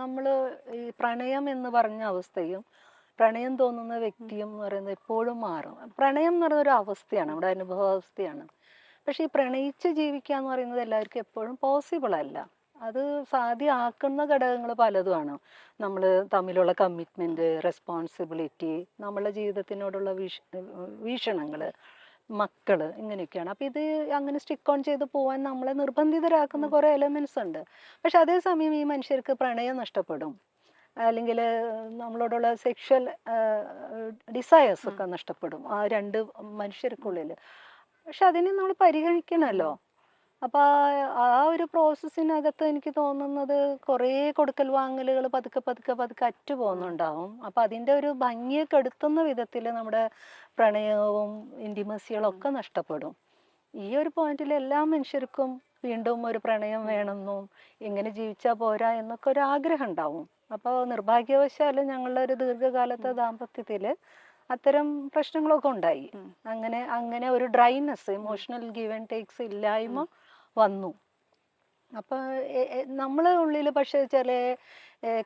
നമ്മൾ ഈ പ്രണയം എന്ന് പറഞ്ഞ അവസ്ഥയും പ്രണയം തോന്നുന്ന വ്യക്തിയും എന്ന് പറയുന്നത് എപ്പോഴും മാറും. പ്രണയം എന്ന് പറയുന്ന ഒരു അവസ്ഥയാണ്, നമ്മുടെ അനുഭവാവസ്ഥയാണ്. പക്ഷേ ഈ പ്രണയിച്ച് ജീവിക്കുക എന്ന് പറയുന്നത് എല്ലാവർക്കും എപ്പോഴും പോസിബിൾ അല്ല. അത് സാധ്യമാക്കുന്ന ഘടകങ്ങൾ പലതുമാണ്. നമ്മൾ തമ്മിലുള്ള കമ്മിറ്റ്മെൻറ്റ്, റെസ്പോൺസിബിലിറ്റി, നമ്മളുടെ ജീവിതത്തിനോടുള്ള വീക്ഷണങ്ങൾ, മക്കള്, ഇങ്ങനെയൊക്കെയാണ്. അപ്പം ഇത് അങ്ങനെ സ്റ്റിക്ക് ഓൺ ചെയ്ത് പോകാൻ നമ്മളെ നിർബന്ധിതരാക്കുന്ന കുറേ എലമെൻറ്റ്സ് ഉണ്ട്. പക്ഷെ അതേസമയം ഈ മനുഷ്യർക്ക് പ്രണയം നഷ്ടപ്പെടും, അല്ലെങ്കിൽ നമ്മളോടുള്ള സെക്ഷൽ ഡിസയേഴ്സ് ഒക്കെ നഷ്ടപ്പെടും ആ രണ്ട് മനുഷ്യർക്കുള്ളിൽ. പക്ഷെ അതിനെ നമ്മൾ പരിഗണിക്കണമല്ലോ. അപ്പോൾ ആ ഒരു പ്രോസസ്സിനകത്ത് എനിക്ക് തോന്നുന്നത് കുറേ കൊടുക്കൽ വാങ്ങലുകൾ പതുക്കെ പതുക്കെ പതുക്കെ അറ്റു പോകുന്നുണ്ടാവും. അപ്പം അതിൻ്റെ ഒരു ഭംഗിയെ കെടുത്തുന്ന വിധത്തിൽ നമ്മുടെ പ്രണയവും ഇൻറ്റിമസികളും ഒക്കെ നഷ്ടപ്പെടും. ഈ ഒരു പോയിന്റിൽ എല്ലാ മനുഷ്യർക്കും വീണ്ടും ഒരു പ്രണയം വേണമെന്നും ഇങ്ങനെ ജീവിച്ചാൽ പോരാ എന്നൊക്കെ ഒരു ആഗ്രഹം ഉണ്ടാവും. അപ്പോൾ നിർഭാഗ്യവശാൽ ഞങ്ങളുടെ ഒരു ദീർഘകാലത്തെ ദാമ്പത്യത്തിൽ അത്തരം പ്രശ്നങ്ങളൊക്കെ ഉണ്ടായി. അങ്ങനെ ഒരു dryness, emotional give and takes ഇല്ലായ്മ വന്നു. അപ്പോൾ നമ്മളെ ഉള്ളിൽ പക്ഷേ ചില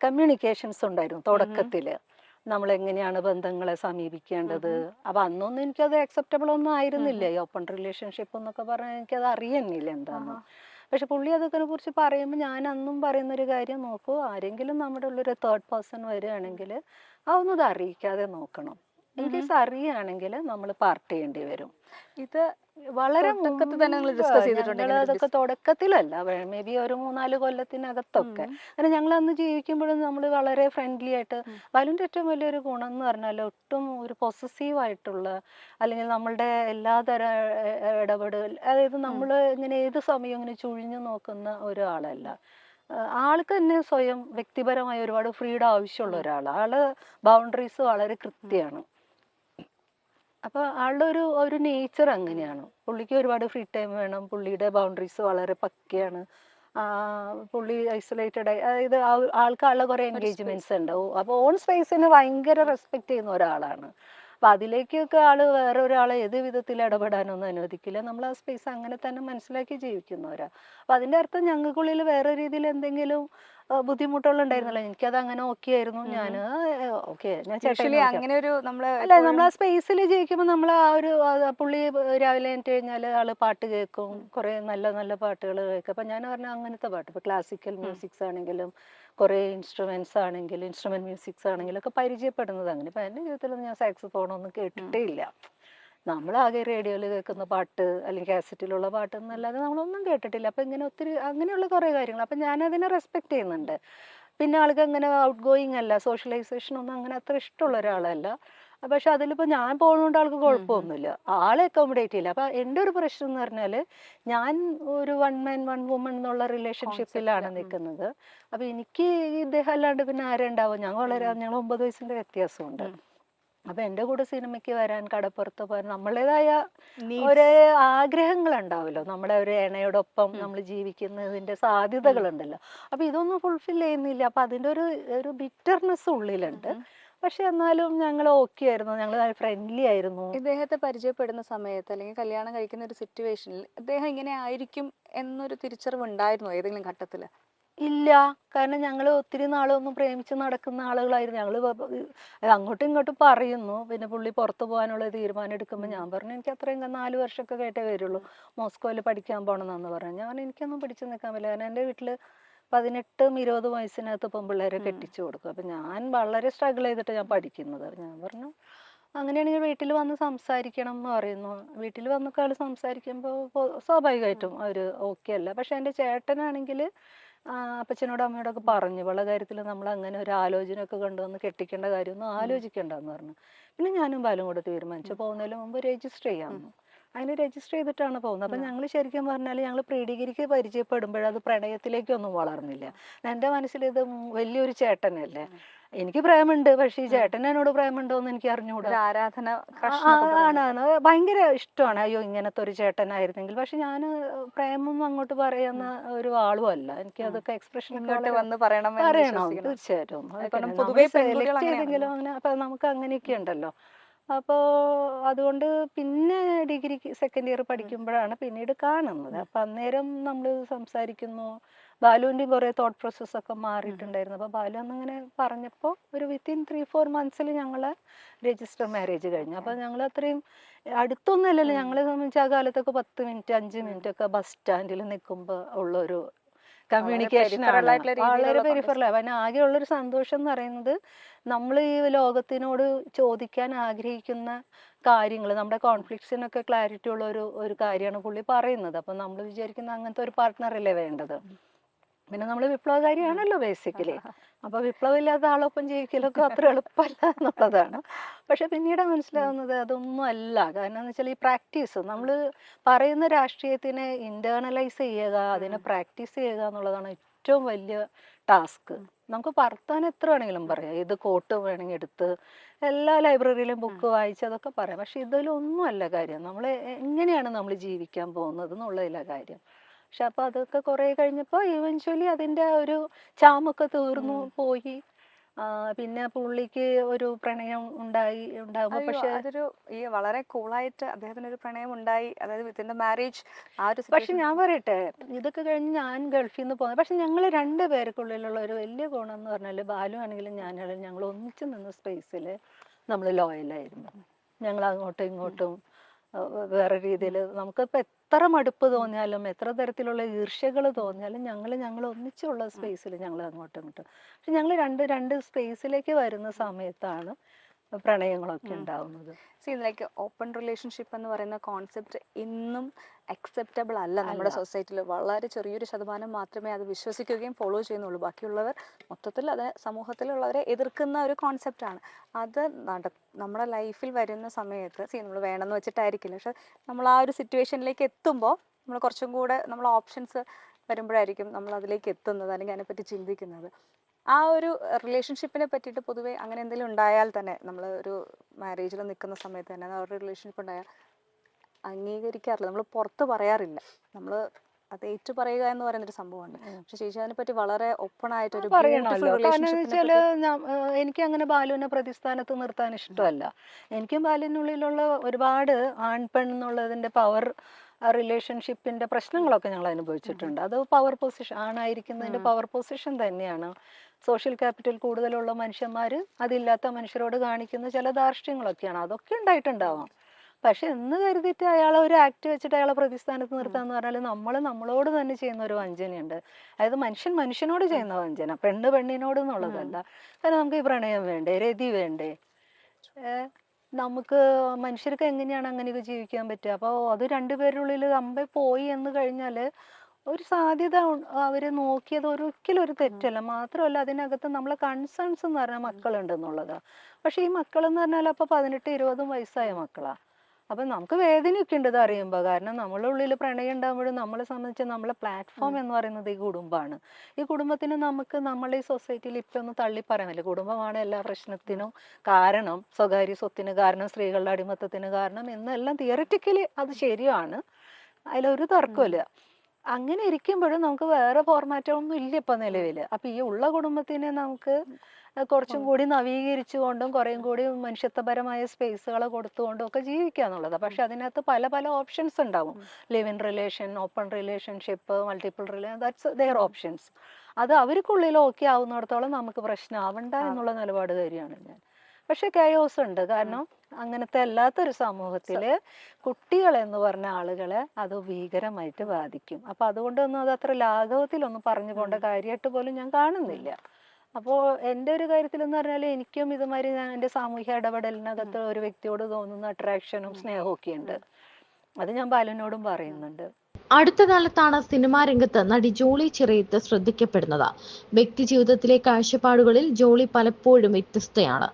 കമ്മ്യൂണിക്കേഷൻസ് ഉണ്ടായിരുന്നു തുടക്കത്തിൽ. നമ്മളെങ്ങനെയാണ് ബന്ധങ്ങളെ സമീപിക്കേണ്ടത്. അപ്പം അന്നൊന്നും എനിക്കത് അക്സെപ്റ്റബിൾ ഒന്നും ആയിരുന്നില്ല. ഈ ഓപ്പൺ റിലേഷൻഷിപ്പ് എന്നൊക്കെ പറഞ്ഞാൽ എനിക്കത് അറിയുന്നില്ല എന്താണെന്ന്. പക്ഷെ പുള്ളി അതൊക്കെ കുറിച്ച് പറയുമ്പോൾ ഞാൻ അന്നും പറയുന്നൊരു കാര്യം, നോക്കൂ, ആരെങ്കിലും നമ്മുടെ ഉള്ളൊരു തേർഡ് പേഴ്സൺ വരികയാണെങ്കിൽ അതൊന്നും ഇത് അറിയിക്കാതെ നോക്കണം. ഇൻകേസ് അറിയുകയാണെങ്കിൽ നമ്മൾ പാർട്ട് ചെയ്യേണ്ടി വരും. ഇത് വളരെ അതൊക്കെ തുടക്കത്തിലല്ല, മേ ബി ഒരു 3-4 കൊല്ലത്തിനകത്തൊക്കെ. കാരണം ഞങ്ങൾ അന്ന് ജീവിക്കുമ്പോഴും നമ്മൾ വളരെ ഫ്രണ്ട്ലി ആയിട്ട്. വലുൻ്റെ ഏറ്റവും വലിയൊരു ഗുണം എന്ന് പറഞ്ഞാൽ ഒട്ടും ഒരു പൊസസീവ് ആയിട്ടുള്ള, അല്ലെങ്കിൽ നമ്മളുടെ എല്ലാതരം ഇടപെടൽ, അതായത് നമ്മൾ ഇങ്ങനെ ഏത് സമയവും ഇങ്ങനെ ചുഴിഞ്ഞു നോക്കുന്ന ഒരാളല്ല. ആൾക്ക് തന്നെ സ്വയം വ്യക്തിപരമായ ഒരുപാട് ഫ്രീഡം ആവശ്യമുള്ള ഒരാളാണ്. ആള് ബൗണ്ടറീസ് വളരെ കൃത്യമാണ്. അപ്പോൾ ആളുടെ ഒരു നേച്ചർ അങ്ങനെയാണ്. പുള്ളിക്ക് ഒരുപാട് ഫ്രീ ടൈം വേണം, പുള്ളിയുടെ ബൗണ്ടറീസ് വളരെ പക്കയാണ്. പുള്ളി ഐസൊലേറ്റഡ് ആയി, അതായത് ആൾക്ക് ആളുടെ കുറേ എൻഗേജ്മെന്റ്സ് ഉണ്ടാവും. അപ്പോൾ ഓൺ സ്പേസിനെ ഭയങ്കര റെസ്പെക്ട് ചെയ്യുന്ന ഒരാളാണ്. അപ്പം അതിലേക്കൊക്കെ വേറെ ഒരാളെ ഏത് വിധത്തിൽ ഇടപെടാനൊന്നും അനുവദിക്കില്ല. നമ്മൾ ആ സ്പേസ് അങ്ങനെ തന്നെ മനസ്സിലാക്കി ജീവിക്കുന്നവരാ. അപ്പം അതിൻ്റെ അർത്ഥം ഞങ്ങൾക്കുള്ളിൽ വേറെ രീതിയിൽ എന്തെങ്കിലും ബുദ്ധിമുട്ടുകളുണ്ടായിരുന്നല്ലോ. എനിക്കത് അങ്ങനെ ഓക്കെ ആയിരുന്നു. ഞാൻ ഓക്കെ, ഞാൻ അങ്ങനെ ഒരു അല്ല, നമ്മൾ ആ സ്പേസിൽ ജീവിക്കുമ്പോൾ നമ്മൾ ആ ഒരു പുള്ളി രാവിലെ എണീറ്റ് കഴിഞ്ഞാൽ ആള് പാട്ട് കേൾക്കും, കുറേ നല്ല നല്ല പാട്ടുകൾ കേൾക്കും. അപ്പം ഞാൻ പറഞ്ഞ അങ്ങനത്തെ പാട്ട്, ഇപ്പോൾ ക്ലാസിക്കൽ മ്യൂസിക്സ് ആണെങ്കിലും കുറേ ഇൻസ്ട്രുമെന്റ്സ് ആണെങ്കിലും ഇൻസ്ട്രുമെന്റ് മ്യൂസിക്സ് ആണെങ്കിലും ഒക്കെ പരിചയപ്പെടുന്നത് അങ്ങനെ. ഇപ്പം എൻ്റെ ജീവിതത്തിലൊന്നും ഞാൻ സാക്സോഫോണൊന്നും കേട്ടിട്ടേ ഇല്ല. നമ്മളാകെ റേഡിയോയിൽ കേൾക്കുന്ന പാട്ട് അല്ലെങ്കിൽ കാസറ്റിലുള്ള പാട്ട് എന്നല്ലാതെ നമ്മളൊന്നും കേട്ടിട്ടില്ല. അപ്പം ഇങ്ങനെ ഒത്തിരി അങ്ങനെയുള്ള കുറേ കാര്യങ്ങൾ. അപ്പം ഞാനതിനെ റെസ്പെക്ട് ചെയ്യുന്നുണ്ട്. പിന്നെ ആൾക്ക് അങ്ങനെ ഔട്ട് ഗോയിങ് അല്ല, സോഷ്യലൈസേഷൻ ഒന്നും അങ്ങനെ അത്ര ഇഷ്ടമുള്ള ഒരാളല്ല. പക്ഷെ അതിലിപ്പോൾ ഞാൻ പോകുന്നതുകൊണ്ട് ആൾക്ക് കുഴപ്പമൊന്നുമില്ല, ആളെ അക്കോമഡേറ്റ് ചെയ്യില്ല. അപ്പം എൻ്റെ ഒരു പ്രശ്നം എന്ന് പറഞ്ഞാൽ ഞാൻ ഒരു 1 man 1 woman എന്നുള്ള റിലേഷൻഷിപ്പിലാണ് നിൽക്കുന്നത്. അപ്പം എനിക്ക് ഇദ്ദേഹം അല്ലാണ്ട് പിന്നെ ആരുണ്ടാവും? ഞങ്ങൾ 9 വയസ്സിൻ്റെ വ്യത്യാസമുണ്ട്. അപ്പം എൻ്റെ കൂടെ സിനിമയ്ക്ക് വരാൻ, കടപ്പുറത്ത് പോകാൻ നമ്മളുടേതായ ഒരേ ആഗ്രഹങ്ങളുണ്ടാവുമല്ലോ. നമ്മുടെ ഒരു ഇണയോടൊപ്പം നമ്മൾ ജീവിക്കുന്നതിൻ്റെ സാധ്യതകളുണ്ടല്ലോ. അപ്പം ഇതൊന്നും ഫുൾഫിൽ ചെയ്യുന്നില്ല. അപ്പം അതിൻ്റെ ഒരു ബിറ്റർനെസ് ഉള്ളിലുണ്ട്. പക്ഷെ എന്നാലും ഞങ്ങൾ ഓക്കെ ആയിരുന്നു, ഞങ്ങൾ ഫ്രണ്ട്ലി ആയിരുന്നു. ഇദ്ദേഹത്തെ പരിചയപ്പെടുന്ന സമയത്ത് അല്ലെങ്കിൽ കല്യാണം കഴിക്കുന്ന ഒരു സിറ്റുവേഷനിൽ ഇദ്ദേഹം ഇങ്ങനെ ആയിരിക്കും എന്നൊരു തിരിച്ചറിവ് ഉണ്ടായിരുന്നോ ഏതെങ്കിലും ഘട്ടത്തിൽ? ഇല്ല, കാരണം ഞങ്ങൾ ഒത്തിരി നാളൊന്നും പ്രേമിച്ച് നടക്കുന്ന ആളുകളായിരുന്നു. ഞങ്ങൾ അങ്ങോട്ടും ഇങ്ങോട്ടും പറയുന്നു. പിന്നെ പുള്ളി പുറത്ത് പോകാനുള്ള തീരുമാനം എടുക്കുമ്പോൾ ഞാൻ പറഞ്ഞു, എനിക്ക് അത്രയും 4 വർഷമൊക്കെ കേട്ടേ വരുള്ളൂ, മോസ്കോയിൽ പഠിക്കാൻ പോകണമെന്നാന്ന് പറഞ്ഞു. ഞാൻ എനിക്കൊന്നും പിടിച്ചു നിൽക്കാൻ പറ്റില്ല. കാരണം എൻ്റെ വീട്ടിൽ 18-20 വയസ്സിനകത്ത് പെൺപിള്ളേരെ കെട്ടിച്ചു കൊടുക്കും. അപ്പം ഞാൻ വളരെ സ്ട്രഗിൾ ചെയ്തിട്ട് ഞാൻ പഠിക്കുന്നത്. ഞാൻ പറഞ്ഞു, അങ്ങനെയാണെങ്കിൽ വീട്ടിൽ വന്ന് സംസാരിക്കണം എന്ന് പറയുന്നു. വീട്ടിൽ വന്നൊക്കെ ആൾ സംസാരിക്കുമ്പോൾ സ്വാഭാവികമായിട്ടും അവർ ഓക്കെ അല്ല. പക്ഷെ എൻ്റെ ചേട്ടനാണെങ്കിൽ അപ്പച്ചനോടും അമ്മയോടൊക്കെ പറഞ്ഞു, ഇവളുടെ കാര്യത്തിൽ നമ്മൾ അങ്ങനെ ഒരു ആലോചനയൊക്കെ കൊണ്ടുവന്ന് കെട്ടിക്കേണ്ട കാര്യമൊന്നും ആലോചിക്കേണ്ടെന്ന് പറഞ്ഞു. പിന്നെ ഞാനും ബാലും കൂടെ തീരുമാനിച്ചു പോകുന്നതിന് മുമ്പ് രജിസ്റ്റർ ചെയ്യാമെന്ന്. അങ്ങനെ രജിസ്റ്റർ ചെയ്തിട്ടാണ് പോകുന്നത്. അപ്പം ഞങ്ങൾ ശരിക്കും പറഞ്ഞാൽ ഞങ്ങൾ പ്രീ ഡിഗ്രിക്ക് പരിചയപ്പെടുമ്പോഴത് പ്രണയത്തിലേക്കൊന്നും വളർന്നില്ല. എൻ്റെ മനസ്സിൽ ഇത് വലിയൊരു ചേട്ടനല്ലേ, എനിക്ക് പ്രേമുണ്ട്, പക്ഷേ ഈ ചേട്ടന് എന്നോട് പ്രേമുണ്ടോ എന്ന് എനിക്ക് അറിഞ്ഞുകൂടാ. ആരാധന ആണ്, ഭയങ്കര ഇഷ്ടമാണ്. അയ്യോ, ഇങ്ങനത്തെ ഒരു ചേട്ടനായിരുന്നെങ്കിൽ. പക്ഷെ ഞാൻ പ്രേമം അങ്ങോട്ട് പറയുന്ന ഒരു ആളും അല്ല. എനിക്ക് അതൊക്കെ എക്സ്പ്രഷൻ പറയണം തീർച്ചയായിട്ടും. സെലക്ട് ചെയ്തെങ്കിലും അങ്ങനെ അപ്പം നമുക്ക് അങ്ങനെയൊക്കെ ഉണ്ടല്ലോ. അപ്പോൾ അതുകൊണ്ട് പിന്നെ ഡിഗ്രി സെക്കൻഡ് ഇയർ പഠിക്കുമ്പോഴാണ് പിന്നീട് കാണുന്നത്. അപ്പം അന്നേരം നമ്മൾ സംസാരിക്കുന്നു, ബാലുവിൻ്റെയും കുറേ തോട്ട് പ്രോസസ്സൊക്കെ മാറിയിട്ടുണ്ടായിരുന്നു. അപ്പോൾ ബാലു അന്നിങ്ങനെ പറഞ്ഞപ്പോൾ ഒരു വിത്തിൻ 3-4 മന്ത്സിൽ ഞങ്ങൾ രജിസ്റ്റർ മാരേജ് കഴിഞ്ഞു. അപ്പോൾ ഞങ്ങൾ അത്രയും അടുത്തൊന്നുമല്ലല്ലോ, ഞങ്ങളെ സംബന്ധിച്ച് ആ കാലത്തൊക്കെ 10 മിനിറ്റ് 5 മിനിറ്റ് ഒക്കെ ബസ് സ്റ്റാൻഡിൽ നിൽക്കുമ്പോൾ ഉള്ളൊരു കമ്മ്യൂണിക്കേഷൻ ആണ്. വളരെ പെരിഫറലാണ്. പിന്നെ ആകെയുള്ളൊരു സന്തോഷം എന്ന് പറയുന്നത് നമ്മൾ ഈ ലോകത്തിനോട് ചോദിക്കാൻ ആഗ്രഹിക്കുന്ന കാര്യങ്ങൾ, നമ്മുടെ കോൺഫ്ലിക്ട്സിനൊക്കെ ക്ലാരിറ്റി ഉള്ള ഒരു കാര്യമാണ് പുള്ളി പറയുന്നത്. അപ്പം നമ്മൾ വിചാരിക്കുന്ന അങ്ങനത്തെ ഒരു പാർട്ട്ണറല്ലേ വേണ്ടത്. പിന്നെ നമ്മൾ വിപ്ലവകാരിയാണല്ലോ ബേസിക്കലി. അപ്പോൾ വിപ്ലവമില്ലാത്ത ആളൊപ്പം ജീവിക്കലൊക്കെ അത്ര എളുപ്പമല്ല എന്നുള്ളതാണ്. പക്ഷെ പിന്നീട് മനസ്സിലാവുന്നത് അതൊന്നും അല്ല. കാരണം എന്ന് വെച്ചാൽ ഈ പ്രാക്ടീസ്, നമ്മൾ പറയുന്ന രാഷ്ട്രീയത്തിനെ ഇന്റേണലൈസ് ചെയ്യുക, അതിനെ പ്രാക്ടീസ് ചെയ്യുക എന്നുള്ളതാണ് ഏറ്റവും വലിയ ടാസ്ക്. നമുക്ക് വർത്താനം എത്ര വേണമെങ്കിലും പറയാം, ഇത് കോട്ട് വേണമെങ്കിൽ എടുത്ത് എല്ലാ ലൈബ്രറിയിലും ബുക്ക് വായിച്ച് അതൊക്കെ പറയാം. പക്ഷെ ഇതിലൊന്നും അല്ല കാര്യം. നമ്മൾ എങ്ങനെയാണ് നമ്മൾ ജീവിക്കാൻ പോകുന്നത് എന്നുള്ളതില്ല കാര്യം. പക്ഷെ അപ്പൊ അതൊക്കെ കുറെ കഴിഞ്ഞപ്പോൾ ഇവൻച്വലി അതിന്റെ ഒരു ചാമൊക്കെ തീർന്നു പോയി. പിന്നെ പുള്ളിക്ക് ഒരു പ്രണയം ഉണ്ടാകുമ്പോൾ പക്ഷെ അതൊരു ഈ വളരെ കൂളായിട്ട് അദ്ദേഹത്തിന് ഒരു പ്രണയം ഉണ്ടായി, അതായത് വിത്തിൻ ദ മാരേജ് ആ ഒരു. പക്ഷെ ഞാൻ പറയട്ടെ, ഇതൊക്കെ കഴിഞ്ഞ് ഞാൻ ഗൾഫിൽ നിന്ന് പോകുന്നത്, പക്ഷെ ഞങ്ങൾ 2 പേർക്കുള്ളിലുള്ള ഒരു വലിയ ഗുണം എന്ന് പറഞ്ഞാൽ ബാലു ആണെങ്കിലും ഞാനാണെങ്കിലും ഞങ്ങൾ ഒന്നിച്ച് നിന്ന സ്പേസിൽ നമ്മൾ ലോയലായിരുന്നു. ഞങ്ങൾ അങ്ങോട്ടും ഇങ്ങോട്ടും വേറെ രീതിയിൽ നമുക്കിപ്പോൾ എത്ര മടുപ്പ് തോന്നിയാലും എത്ര തരത്തിലുള്ള ഈർഷ്യകൾ തോന്നിയാലും ഞങ്ങൾ ഒന്നിച്ചുള്ള സ്പേസിൽ ഞങ്ങൾ അങ്ങോട്ടും ഇങ്ങോട്ടും. പക്ഷെ ഞങ്ങൾ രണ്ട് സ്പേസിലേക്ക് വരുന്ന സമയത്താണ് പ്രണയങ്ങളൊക്കെ ഉണ്ടാവുന്നത്. ലൈക്ക് ഓപ്പൺ റിലേഷൻഷിപ്പ് എന്ന് പറയുന്ന കോൺസെപ്റ്റ് ഇന്നും അക്സെപ്റ്റബിൾ അല്ല നമ്മുടെ സൊസൈറ്റിയിൽ. വളരെ ചെറിയൊരു ശതമാനം മാത്രമേ അത് വിശ്വസിക്കുകയും ഫോളോ ചെയ്യുന്നുള്ളൂ. ബാക്കിയുള്ളവർ മൊത്തത്തിൽ അത് സമൂഹത്തിലുള്ളവരെ എതിർക്കുന്ന ഒരു കോൺസെപ്റ്റാണ്. അത് നമ്മുടെ ലൈഫിൽ വരുന്ന സമയത്ത് നമ്മൾ വേണമെന്ന് വെച്ചിട്ടായിരിക്കില്ല, പക്ഷെ നമ്മൾ ആ ഒരു സിറ്റുവേഷനിലേക്ക് എത്തുമ്പോൾ നമ്മൾ കുറച്ചും കൂടെ നമ്മൾ ഓപ്ഷൻസ് വരുമ്പോഴായിരിക്കും നമ്മൾ അതിലേക്ക് എത്തുന്നത്, അല്ലെങ്കിൽ അതിനെപ്പറ്റി ചിന്തിക്കുന്നത്. ആ ഒരു റിലേഷൻഷിപ്പിനെ പറ്റിയിട്ട് പൊതുവെ അങ്ങനെ എന്തെങ്കിലും ഉണ്ടായാൽ തന്നെ, നമ്മൾ ഒരു മാരേജിൽ നിൽക്കുന്ന സമയത്ത് തന്നെ ആ ഒരു റിലേഷൻഷിപ്പ് ഉണ്ടായാൽ അംഗീകരിക്കാറില്ല, നമ്മൾ പുറത്ത് പറയാറില്ല. നമ്മൾ അത് ഏറ്റു പറയുക എന്ന് പറയുന്നൊരു സംഭവമുണ്ട്. പക്ഷെ ചേച്ചി അതിനെ പറ്റി വളരെ ഓപ്പൺ ആയിട്ടൊരു പറയണല്ലോ. കാരണം വെച്ചാല് എനിക്ക് അങ്ങനെ ബാലുവിനെ പ്രതിസ്ഥാനത്ത് നിർത്താൻ ഇഷ്ടമല്ല. എനിക്കും ബാലുവിനുള്ളിലുള്ള ഒരുപാട് ആൺ പെൺ എന്നുള്ളതിന്റെ പവർ റിലേഷൻഷിപ്പിന്റെ പ്രശ്നങ്ങളൊക്കെ ഞങ്ങൾ അനുഭവിച്ചിട്ടുണ്ട്. അത് പവർ പൊസിഷൻ, ആണായിരിക്കുന്നതിന്റെ പവർ പൊസിഷൻ തന്നെയാണ്. സോഷ്യൽ ക്യാപിറ്റൽ കൂടുതലുള്ള മനുഷ്യന്മാർ അതില്ലാത്ത മനുഷ്യരോട് കാണിക്കുന്ന ചില ധാർഷ്ട്യങ്ങളൊക്കെയാണ്. അതൊക്കെ ഉണ്ടായിട്ടുണ്ടാവാം. പക്ഷെ എന്ന് കരുതിയിട്ട് അയാളെ ഒരു ആക്ട് വെച്ചിട്ട് അയാളെ പ്രതിസ്ഥാനത്ത് നിർത്താന്ന് പറഞ്ഞാൽ നമ്മളോട് തന്നെ ചെയ്യുന്ന ഒരു വഞ്ചനയുണ്ട്. അതായത് മനുഷ്യനോട് ചെയ്യുന്ന വഞ്ചന, പെണ്ണിനോട് എന്നുള്ളതല്ല. കാരണം നമുക്ക് ഈ പ്രണയം വേണ്ടേ, രതി വേണ്ടേ, നമുക്ക് മനുഷ്യർക്ക് എങ്ങനെയാണ് അങ്ങനെയൊക്കെ ജീവിക്കാൻ പറ്റുക? അപ്പോൾ അത് 2 പേരുള്ളിൽ പോയി എന്ന് കഴിഞ്ഞാൽ ഒരു സാധ്യത അവര് നോക്കിയത് ഒരിക്കലും ഒരു തെറ്റല്ല. മാത്രമല്ല അതിനകത്ത് നമ്മളെ കൺസേൺസ് എന്ന് പറഞ്ഞാൽ മക്കളുണ്ട് എന്നുള്ളതാണ്. പക്ഷെ ഈ മക്കളെന്ന് പറഞ്ഞാൽ അപ്പൊ 18-20 വയസ്സായ മക്കളാ. അപ്പൊ നമുക്ക് വേദനയൊക്കെ ഉണ്ട് ഇത് അറിയുമ്പോൾ. കാരണം നമ്മളുടെ ഉള്ളിൽ പ്രണയം ഉണ്ടാകുമ്പോഴും നമ്മളെ സംബന്ധിച്ച് നമ്മളെ പ്ലാറ്റ്ഫോം എന്ന് പറയുന്നത് ഈ കുടുംബമാണ്. ഈ കുടുംബത്തിന് നമുക്ക് നമ്മളെ ഈ സൊസൈറ്റിയിൽ ഇപ്പൊ ഒന്ന് തള്ളി പറയാൻ പറ്റില്ല. കുടുംബമാണ് എല്ലാ പ്രശ്നത്തിനും കാരണം, സ്വകാര്യ സ്വത്തിന് കാരണം, സ്ത്രീകളുടെ അടിമത്തത്തിന് കാരണം എന്നെല്ലാം തിയറിറ്റിക്കലി അത് ശരിയാണ്, അതിലൊരു തർക്കമില്ല. അങ്ങനെ ഇരിക്കുമ്പോഴും നമുക്ക് വേറെ ഫോർമാറ്റൊന്നും ഇല്ല ഇപ്പൊ നിലവിൽ. അപ്പൊ ഈ ഉള്ള കുടുംബത്തിനെ നമുക്ക് കുറച്ചും കൂടി നവീകരിച്ചുകൊണ്ടും കുറേയും കൂടി മനുഷ്യത്വപരമായ സ്പേസുകൾ കൊടുത്തുകൊണ്ടും ഒക്കെ ജീവിക്കുക എന്നുള്ളത്. പക്ഷെ അതിനകത്ത് പല ഓപ്ഷൻസ് ഉണ്ടാവും. Live in relation, open relationship, multiple relation, that's there options. അത് അവർക്കുള്ളിൽ ഓക്കെ ആവുന്നിടത്തോളം നമുക്ക് പ്രശ്നമാവണ്ട എന്നുള്ള നിലപാടുകാരിയാണ് ഞാൻ. പക്ഷെ കെയോസ് ഉണ്ട്. കാരണം അങ്ങനത്തെ അല്ലാത്തൊരു സമൂഹത്തില് കുട്ടികൾ എന്ന് പറഞ്ഞ ആളുകളെ അത് ഭീകരമായിട്ട് ബാധിക്കും. അപ്പൊ അതുകൊണ്ടൊന്നും അത് അത്ര ലാഘവത്തിലൊന്നും പറഞ്ഞു പോകേണ്ട കാര്യമായിട്ട് പോലും ഞാൻ കാണുന്നില്ല. അപ്പോൾ എൻ്റെ ഒരു കാര്യത്തിൽ എന്ന് പറഞ്ഞാൽ എനിക്കും ഇതുമാതിരി ഞാൻ എൻ്റെ സാമൂഹ്യ ഇടപെടലിനകത്ത് ഒരു വ്യക്തിയോട് തോന്നുന്ന അട്രാക്ഷനും സ്നേഹവും ഒക്കെ ഉണ്ട്. അത് ഞാൻ ബാലുവിനോടും പറയുന്നുണ്ട്. അടുത്ത കാലത്താണ് സിനിമാ രംഗത്ത് നടി ജോളി ചിറയത്ത് ശ്രദ്ധിക്കപ്പെടുന്നത്. വ്യക്തി ജീവിതത്തിലെ കാഴ്ചപ്പാടുകളിൽ ജോളി പലപ്പോഴും വ്യത്യസ്തയാണ്.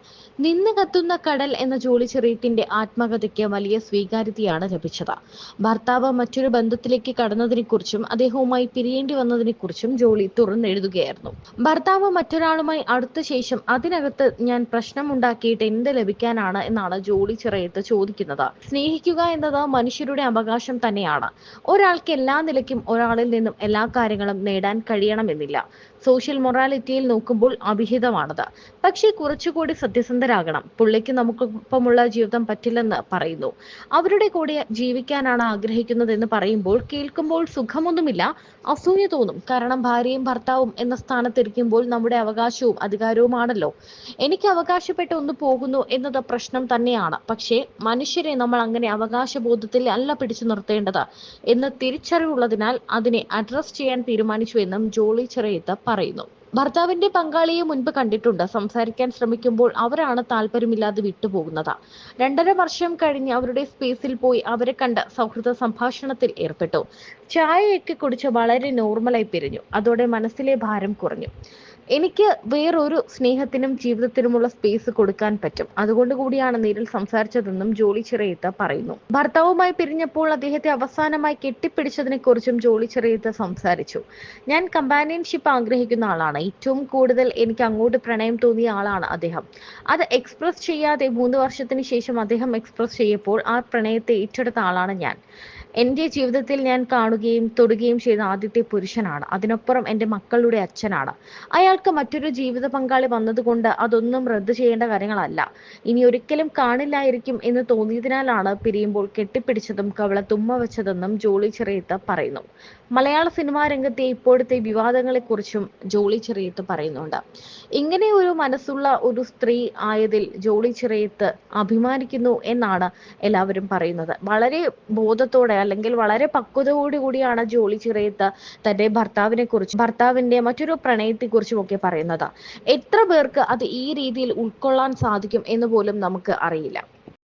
നിന്ന് കത്തുന്ന കടൽ എന്ന ജോളി ചിറയത്തിന്റെ ആത്മകഥയ്ക്ക് വലിയ സ്വീകാര്യതയാണ് ലഭിച്ചത്. ഭർത്താവ് മറ്റൊരു ബന്ധത്തിലേക്ക് കടന്നതിനെക്കുറിച്ചും അദ്ദേഹവുമായി പിരിയേണ്ടി വന്നതിനെക്കുറിച്ചും ജോളി തുറന്നെഴുതുകയായിരുന്നു. ഭർത്താവ് മറ്റൊരാളുമായി അടുത്ത ശേഷം അതിനകത്ത് ഞാൻ പ്രശ്നമുണ്ടാക്കിയിട്ട് എന്ത് ലഭിക്കാനാണ് എന്നാണ് ജോളി ചിറയത്ത് ചോദിക്കുന്നത്. സ്നേഹിക്കുക എന്നത് മനുഷ്യരുടെ അവകാശം തന്നെയാണ്. ഒരാൾക്ക് ഒരാൾക്ക് എല്ലാ നിലയ്ക്കും ഒരാളിൽ നിന്നും എല്ലാ കാര്യങ്ങളും നേടാൻ കഴിയണമെന്നില്ല. സോഷ്യൽ മൊറാലിറ്റിയിൽ നോക്കുമ്പോൾ അഭിഹിതമാണത്. പക്ഷേ കുറച്ചുകൂടി സത്യസന്ധരാകണം. പുള്ളിക്ക് നമുക്കൊപ്പമുള്ള ജീവിതം പറ്റില്ലെന്ന് പറയുന്നു. അവരുടെ കൂടെ ജീവിക്കാനാണ് ആഗ്രഹിക്കുന്നതെന്ന് പറയുമ്പോൾ കേൾക്കുമ്പോൾ സുഖമൊന്നുമില്ല, അസൂയ തോന്നും. കാരണം ഭാര്യയും ഭർത്താവും എന്ന സ്ഥാനത്തിരിക്കുമ്പോൾ നമ്മുടെ അവകാശവും അധികാരവുമാണല്ലോ. എനിക്ക് അവകാശപ്പെട്ട് ഒന്ന് പോകുന്നു എന്നത് പ്രശ്നം തന്നെയാണ്. പക്ഷേ മനുഷ്യരെ നമ്മൾ അങ്ങനെ അവകാശബോധത്തിൽ അല്ല പിടിച്ചു നിർത്തേണ്ടത് എന്ന് തിരിച്ചറിവുള്ളതിനാൽ അതിനെ അഡ്രസ് ചെയ്യാൻ തീരുമാനിച്ചു എന്നും ജോളി ചെറിയത്ത് പറയുന്നു. ഭർത്താവിന്റെ പങ്കാളിയെ മുൻപ് കണ്ടിട്ടുണ്ട്. സംസാരിക്കാൻ ശ്രമിക്കുമ്പോൾ അവരാണ് താല്പര്യമില്ലാതെ വിട്ടുപോകുന്നത്. 2.5 വർഷം കഴിഞ്ഞ് അവരുടെ സ്പേസിൽ പോയി അവരെ കണ്ട് സൗഹൃദ സംഭാഷണത്തിൽ ഏർപ്പെട്ടു. ചായയൊക്കെ കുടിച്ച് വളരെ നോർമലായി പിരിഞ്ഞു. അതോടെ മനസ്സിലെ ഭാരം കുറഞ്ഞു. എനിക്ക് വേറൊരു സ്നേഹത്തിനും ജീവിതത്തിനുമുള്ള സ്പേസ് കൊടുക്കാൻ പറ്റും. അതുകൊണ്ട് കൂടിയാണ് നേരിൽ സംസാരിച്ചതെന്നും ജോളി ചെറിയത്ത് പറയുന്നു. ഭർത്താവുമായി പിരിഞ്ഞപ്പോൾ അദ്ദേഹത്തെ അവസാനമായി കെട്ടിപ്പിടിച്ചതിനെ കുറിച്ചും ജോളി ചെറിയത്ത് സംസാരിച്ചു. ഞാൻ കമ്പാനിയൻഷിപ്പ് ആഗ്രഹിക്കുന്ന ആളാണ്. ഏറ്റവും കൂടുതൽ എനിക്ക് അങ്ങോട്ട് പ്രണയം തോന്നിയ ആളാണ് അദ്ദേഹം. അത് എക്സ്പ്രസ് ചെയ്യാതെ 3 വർഷത്തിന് ശേഷം അദ്ദേഹം എക്സ്പ്രസ് ചെയ്യപ്പോൾ ആ പ്രണയത്തെ ഏറ്റെടുത്ത ആളാണ് ഞാൻ. എന്റെ ജീവിതത്തിൽ ഞാൻ കാണുകയും തൊടുകയും ചെയ്ത ആദ്യത്തെ പുരുഷനാണ്. അതിനപ്പുറം എന്റെ മക്കളുടെ അച്ഛനാണ്. അയാൾക്ക് മറ്റൊരു ജീവിത പങ്കാളി വന്നതുകൊണ്ട് അതൊന്നും റദ്ദ് ചെയ്യേണ്ട കാര്യങ്ങളല്ല. ഇനി ഒരിക്കലും കാണില്ലായിരിക്കും എന്ന് തോന്നിയതിനാലാണ് പിരിയുമ്പോൾ കെട്ടിപ്പിടിച്ചതും കവളത്തുമ്മ വെച്ചതെന്നും ജോളി ചെറിയത്ത് പറയുന്നു. മലയാള സിനിമാ രംഗത്തെ ഇപ്പോഴത്തെ വിവാദങ്ങളെക്കുറിച്ചും ജോളി ചെറിയത്ത് പറയുന്നുണ്ട്. ഇങ്ങനെ ഒരു മനസ്സുള്ള ഒരു സ്ത്രീ ആയതിൽ ജോളി ചെറിയത്ത് അഭിമാനിക്കുന്നു എന്നാണ് എല്ലാവരും പറയുന്നത്. വളരെ ബോധത്തോടെ അല്ലെങ്കിൽ വളരെ പക്വതയോടുകൂടിയാണ് ജോളി ചെറിയത്ത് തന്റെ ഭർത്താവിനെ കുറിച്ചും ഭർത്താവിന്റെ മറ്റൊരു പ്രണയത്തെ കുറിച്ചും ഒക്കെ പറയുന്നത്. എത്ര പേർക്ക് അത് ഈ രീതിയിൽ ഉൾക്കൊള്ളാൻ സാധിക്കും എന്ന് പോലും നമുക്ക് അറിയില്ല.